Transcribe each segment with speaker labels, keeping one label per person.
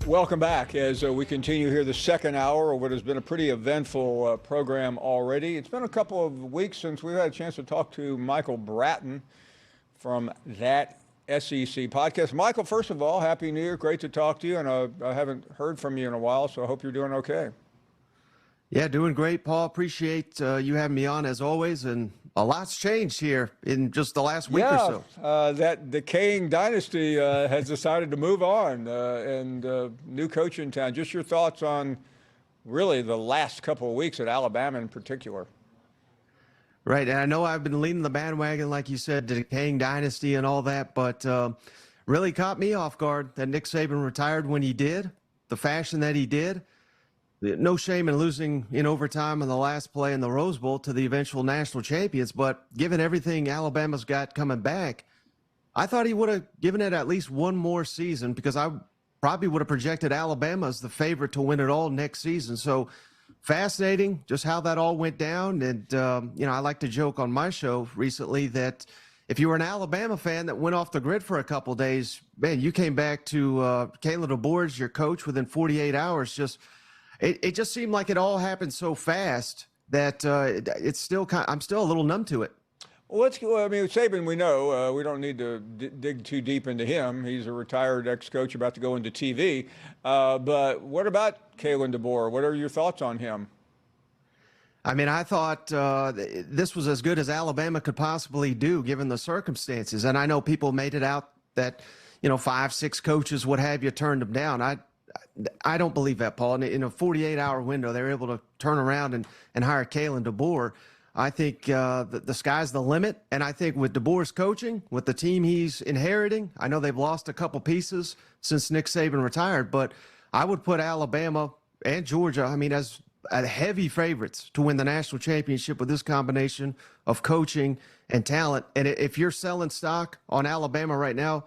Speaker 1: Welcome back as we continue here the second hour of what has been a pretty eventful program already. It's been a couple of weeks since we've had a chance to talk to Michael Bratton from That SEC podcast. Michael, first of all, Happy New Year. Great to talk to you, and I haven't heard from you in a while, so I hope you're doing okay.
Speaker 2: Yeah, doing great, Paul. Appreciate you having me on as always, and a lot's changed here in just the last week or so.
Speaker 1: That decaying dynasty has decided to move on, and new coach in town. Just your thoughts on really the last couple of weeks at Alabama in particular.
Speaker 2: Right, and I know I've been leading the bandwagon, like you said, the decaying dynasty and all that, but really caught me off guard that Nick Saban retired when he did, the fashion that he did. No shame in losing in overtime in the last play in the Rose Bowl to the eventual national champions, but given everything Alabama's got coming back, I thought he would have given it at least one more season, because I probably would have projected Alabama as the favorite to win it all next season. So fascinating just how that all went down. And, I like to joke on my show recently that if you were an Alabama fan that went off the grid for a couple of days, man, you came back to Kalen DeBoer as your coach within 48 hours. It just seemed like it all happened so fast that it's still I'm still a little numb to it.
Speaker 1: Well, let's go. I mean, Saban, we know we don't need to dig too deep into him. He's a retired ex-coach about to go into TV. But what about Kalen DeBoer? What are your thoughts on him?
Speaker 2: I mean, I thought this was as good as Alabama could possibly do given the circumstances. And I know people made it out that, 5, 6 coaches would have you turned them down. I don't believe that, Paul. In a 48-hour window, they were able to turn around and hire Kalen DeBoer. I think the sky's the limit. And I think with DeBoer's coaching, with the team he's inheriting, I know they've lost a couple pieces since Nick Saban retired, but I would put Alabama and Georgia, as heavy favorites to win the national championship with this combination of coaching and talent. And if you're selling stock on Alabama right now,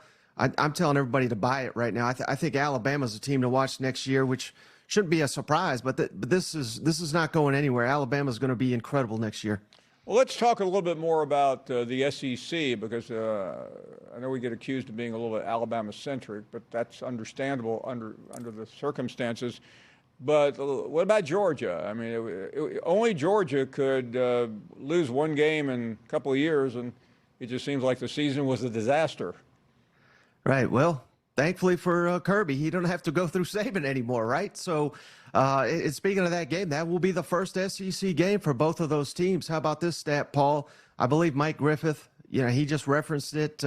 Speaker 2: I'm telling everybody to buy it right now. I think Alabama's a team to watch next year, which shouldn't be a surprise. But this is not going anywhere. Alabama's going to be incredible next year.
Speaker 1: Well, let's talk a little bit more about the SEC, because I know we get accused of being a little bit Alabama-centric, but that's understandable under the circumstances. But what about Georgia? I mean, only Georgia could lose one game in a couple of years, and it just seems like the season was a disaster.
Speaker 2: Right. Well, thankfully for Kirby, he don't have to go through Saban anymore, right? So speaking of that game, that will be the first SEC game for both of those teams. How about this stat, Paul? I believe Mike Griffith, he just referenced it,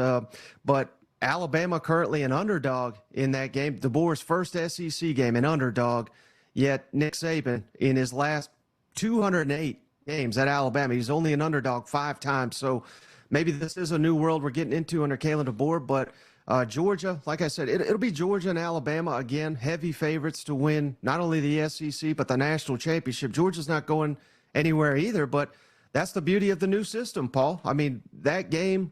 Speaker 2: but Alabama currently an underdog in that game. DeBoer's first SEC game, an underdog, yet Nick Saban in his last 208 games at Alabama, he's only an underdog 5 times. So maybe this is a new world we're getting into under Kalen DeBoer, but Georgia, like I said, it'll be Georgia and Alabama again, heavy favorites to win not only the SEC but the national championship. Georgia's not going anywhere either, but that's the beauty of the new system, Paul. I mean, that game,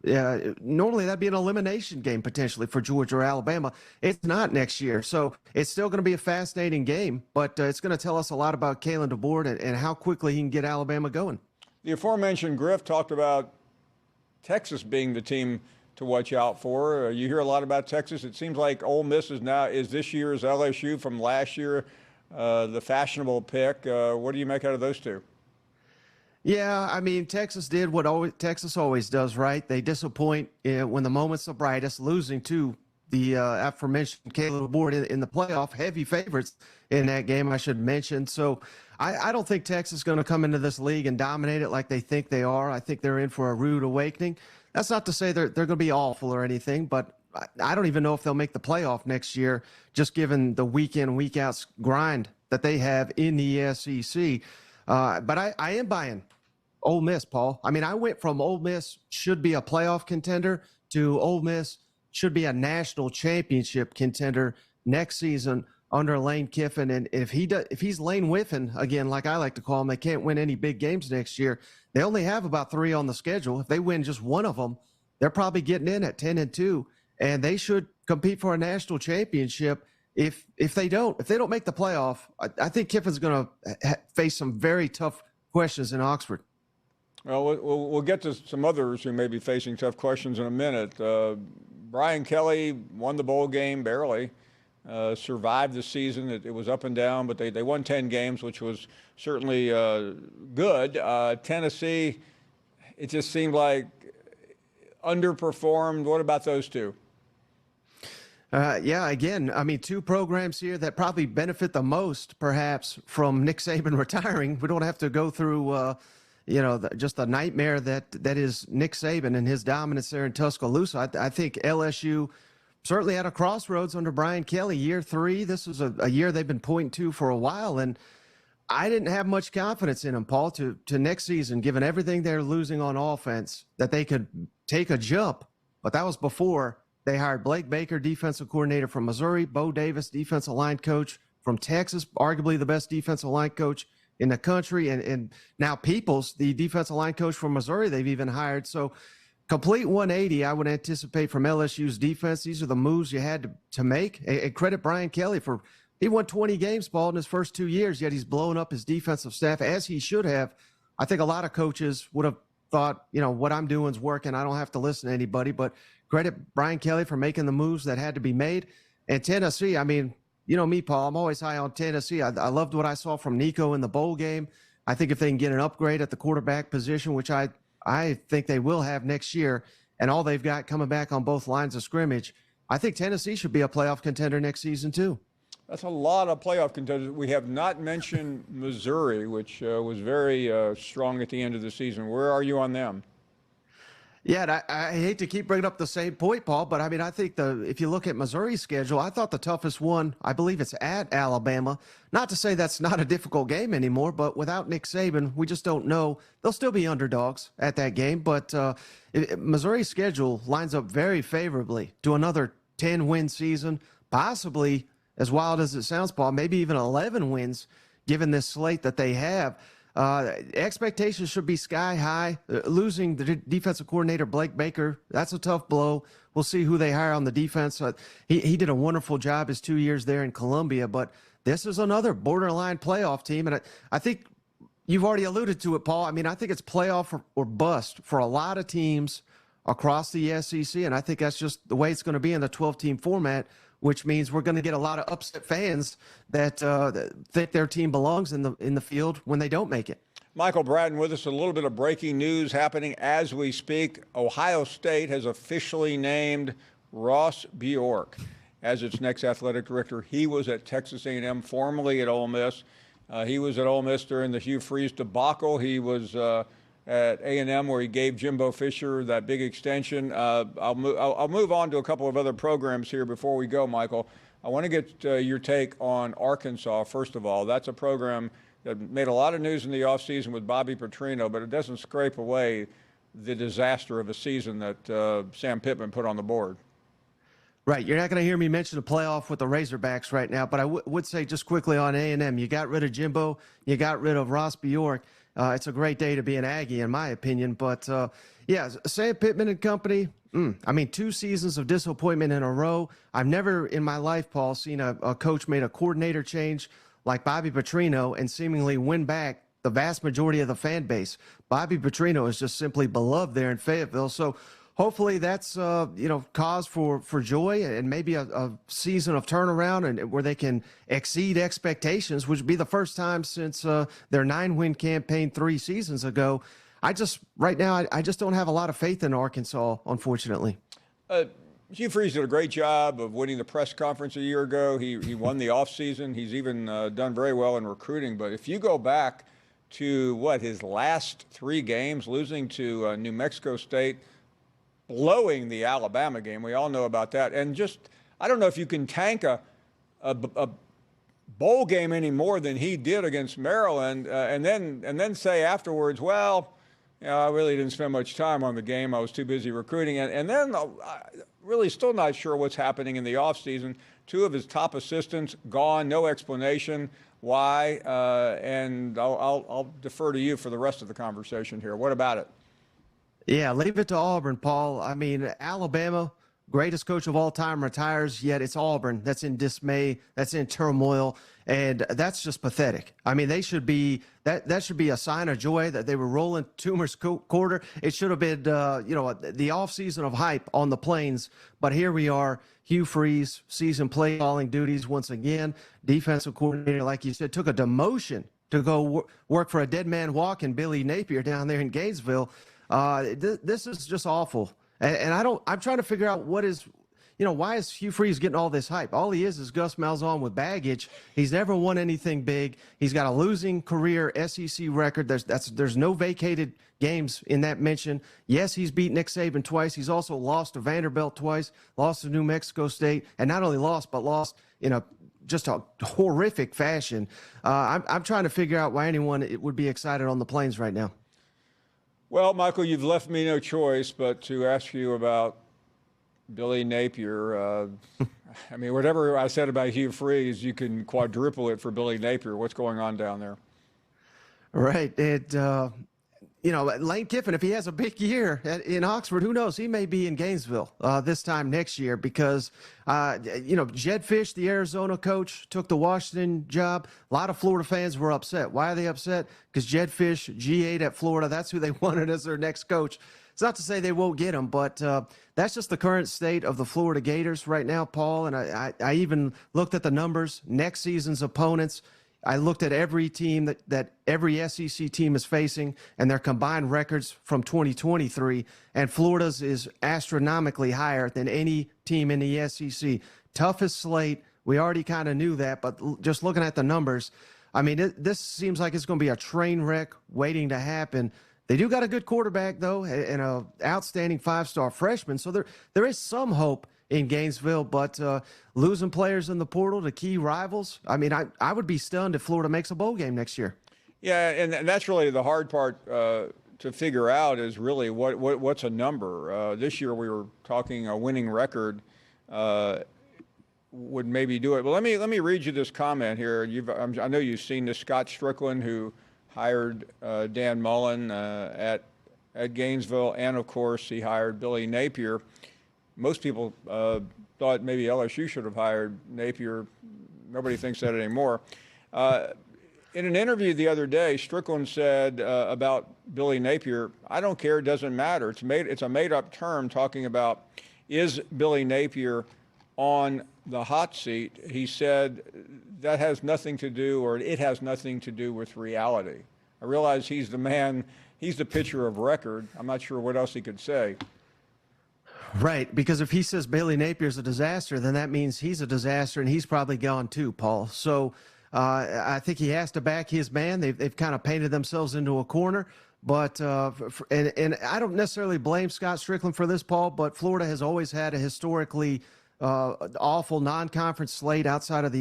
Speaker 2: normally that'd be an elimination game potentially for Georgia or Alabama. It's not next year, so it's still going to be a fascinating game, but it's going to tell us a lot about Kalen DeBoer and how quickly he can get Alabama going.
Speaker 1: The aforementioned Griff talked about Texas being the team to watch out for. You hear a lot about Texas. It seems like Ole Miss is this year's LSU from last year, the fashionable pick. What do you make out of those two?
Speaker 2: Yeah, I mean, Texas did what Texas always does, right? They disappoint when the moment's the brightest, losing to the aforementioned Kalen DeBoer in the playoff. Heavy favorites in that game, I should mention. So I don't think Texas is going to come into this league and dominate it like they think they are. I think they're in for a rude awakening. That's not to say they're going to be awful or anything, but I don't even know if they'll make the playoff next year, just given the week in, week out grind that they have in the SEC. But I am buying Ole Miss, Paul. I mean, I went from Ole Miss should be a playoff contender to Ole Miss should be a national championship contender next season under Lane Kiffin. And if he's Lane Whiffen, again, like I like to call him, they can't win any big games next year. They only have about 3 on the schedule. If they win just one of them, they're probably getting in at 10-2, and they should compete for a national championship. If they don't make the playoff, I think Kiffin's going to face some very tough questions in Oxford.
Speaker 1: Well, we'll get to some others who may be facing tough questions in a minute. Brian Kelly won the bowl game barely. survived the season. It was up and down, but they won 10 games, which was certainly good. Tennessee, it just seemed like underperformed. What about those two?
Speaker 2: Yeah, again, I mean, two programs here that probably benefit the most, perhaps, from Nick Saban retiring. We don't have to go through, just the nightmare that is Nick Saban and his dominance there in Tuscaloosa. I think LSU certainly at a crossroads under Brian Kelly, year 3. This was a year they've been pointing to for a while, and I didn't have much confidence in them, Paul, to next season, given everything they're losing on offense, that they could take a jump. But that was before they hired Blake Baker, defensive coordinator from Missouri, Bo Davis, defensive line coach from Texas, arguably the best defensive line coach in the country, and now Peoples, the defensive line coach from Missouri, they've even hired. So complete 180, I would anticipate from LSU's defense. These are the moves you had to make. And credit Brian Kelly for he won 20 games, Paul, in his first 2 years, yet he's blowing up his defensive staff, as he should have. I think a lot of coaches would have thought, what I'm doing is working. I don't have to listen to anybody. But credit Brian Kelly for making the moves that had to be made. And Tennessee, I mean, you know me, Paul, I'm always high on Tennessee. I loved what I saw from Nico in the bowl game. I think if they can get an upgrade at the quarterback position, which I think they will have next year, and all they've got coming back on both lines of scrimmage, I think Tennessee should be a playoff contender next season too.
Speaker 1: That's a lot of playoff contenders. We have not mentioned Missouri, which was very strong at the end of the season. Where are you on them?
Speaker 2: Yeah, I hate to keep bringing up the same point, Paul, but I mean, I think if you look at Missouri's schedule, I thought the toughest one, I believe it's at Alabama. Not to say that's not a difficult game anymore, but without Nick Saban, we just don't know. They'll still be underdogs at that game, but Missouri's schedule lines up very favorably to another 10-win season, possibly, as wild as it sounds, Paul, maybe even 11 wins, given this slate that they have. Expectations should be sky high. Losing the defensive coordinator, Blake Baker, that's a tough blow. We'll see who they hire on the defense. He did a wonderful job his 2 years there in Columbia, but this is another borderline playoff team. And I think you've already alluded to it, Paul. I mean, I think it's playoff or bust for a lot of teams across the SEC, and I think that's just the way it's going to be in the 12-team format, which means we're going to get a lot of upset fans that think their team belongs in the field when they don't make it.
Speaker 1: Michael Bratton with us. A little bit of breaking news happening as we speak. Ohio State has officially named Ross Bjork as its next athletic director. He was at Texas A&M, formerly at Ole Miss. He was at Ole Miss during the Hugh Freeze debacle. He was at A&M where he gave Jimbo Fisher that big extension. I'll move on to a couple of other programs here before we go, Michael. I want to get your take on Arkansas, first of all. That's a program that made a lot of news in the offseason with Bobby Petrino, but it doesn't scrape away the disaster of a season that Sam Pittman put on the board.
Speaker 2: Right. You're not going to hear me mention the playoff with the Razorbacks right now, but I would say just quickly on A&M, you got rid of Jimbo, you got rid of Ross Bjork. It's a great day to be an Aggie, in my opinion. But, yeah, Sam Pittman and company, I mean, 2 seasons of disappointment in a row. I've never in my life, Paul, seen a coach made a coordinator change like Bobby Petrino and seemingly win back the vast majority of the fan base. Bobby Petrino is just simply beloved there in Fayetteville. So hopefully that's, cause for joy and maybe a season of turnaround and where they can exceed expectations, which would be the first time since their 9-win campaign 3 seasons ago. Right now, I just don't have a lot of faith in Arkansas, unfortunately.
Speaker 1: Hugh Freeze did a great job of winning the press conference a year ago. He won the offseason. He's even done very well in recruiting. But if you go back to, his last 3 games, losing to New Mexico State, blowing the Alabama game. We all know about that. And I don't know if you can tank a bowl game any more than he did against Maryland and then say afterwards, I really didn't spend much time on the game. I was too busy recruiting. And then really still not sure what's happening in the offseason. 2 of his top assistants gone, no explanation why. And I'll defer to you for the rest of the conversation here. What about it?
Speaker 2: Yeah, leave it to Auburn, Paul. I mean, Alabama greatest coach of all time retires, yet it's Auburn that's in dismay, that's in turmoil, and that's just pathetic. I mean, they should be that should be a sign of joy that they were rolling Toomer's quarter. It should have been the offseason of hype on the Plains, but here we are. Hugh Freeze, season play calling duties once again. Defensive coordinator, like you said, took a demotion to go work for a dead man walking Billy Napier down there in Gainesville. This is just awful. And I'm trying to figure out why is Hugh Freeze getting all this hype? All he is Gus Malzahn with baggage. He's never won anything big. He's got a losing career SEC record. There's no vacated games in that mention. Yes, he's beat Nick Saban twice. He's also lost to Vanderbilt twice, lost to New Mexico State, and not only lost, but lost in just a horrific fashion. I'm trying to figure out why anyone would be excited on the Plains right now.
Speaker 1: Well, Michael, you've left me no choice but to ask you about Billy Napier. I mean, whatever I said about Hugh Freeze, you can quadruple it for Billy Napier. What's going on down there?
Speaker 2: Right. Lane Kiffin, if he has a big year in Oxford, who knows? He may be in Gainesville this time next year because, Jed Fish, the Arizona coach, took the Washington job. A lot of Florida fans were upset. Why are they upset? Because Jed Fish, G8 at Florida, that's who they wanted as their next coach. It's not to say they won't get him, but that's just the current state of the Florida Gators right now, Paul. And I even looked at the numbers, next season's opponents. I looked at every team that every SEC team is facing and their combined records from 2023, and Florida's is astronomically higher than any team in the SEC. Toughest slate. We already kind of knew that, but just looking at the numbers, I mean, this seems like it's going to be a train wreck waiting to happen. They do got a good quarterback, though, and an outstanding five-star freshman, so there is some hope in Gainesville, but losing players in the portal to key rivals, I mean, I would be stunned if Florida makes a bowl game next year. Yeah,
Speaker 1: and that's really the hard part to figure out is really what's a number. This year we were talking a winning record would maybe do it. But let me read you this comment here. I know you've seen this. Scott Strickland, who hired Dan Mullen at Gainesville, and of course he hired Billy Napier. Most people thought maybe LSU should have hired Napier. Nobody thinks that anymore. In an interview the other day, Strickland said about Billy Napier, "I don't care, it doesn't matter. It's a made-up term talking about is Billy Napier on the hot seat." He said that has nothing to do, or it has nothing to do with reality. I realize he's the man, he's the pitcher of record. I'm not sure what else he could say.
Speaker 2: Right, because if he says Billy Napier's a disaster, then that means he's a disaster, and he's probably gone too, Paul. So I think he has to back his man. They've kind of painted themselves into a corner. But and I don't necessarily blame Scott Strickland for this, Paul, but Florida has always had a historically awful non-conference slate outside of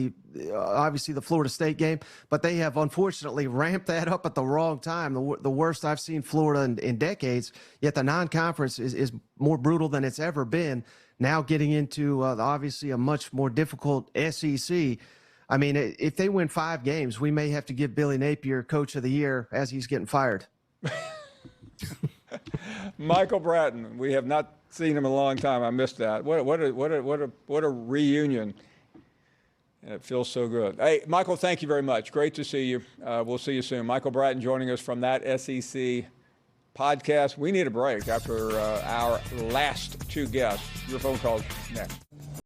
Speaker 2: obviously the Florida State game, but they have unfortunately ramped that up at the wrong time. The worst I've seen Florida in decades, yet the non-conference is more brutal than it's ever been. Now getting into obviously a much more difficult SEC. I mean, if they win 5 games, we may have to give Billy Napier Coach of the Year as he's getting fired.
Speaker 1: Michael Bratton, we have not seen him in a long time. I missed that. What a reunion. And it feels so good. Hey, Michael, thank you very much. Great to see you. We'll see you soon. Michael Bratton joining us from That SEC podcast. We need a break after our last 2 guests. Your phone calls next.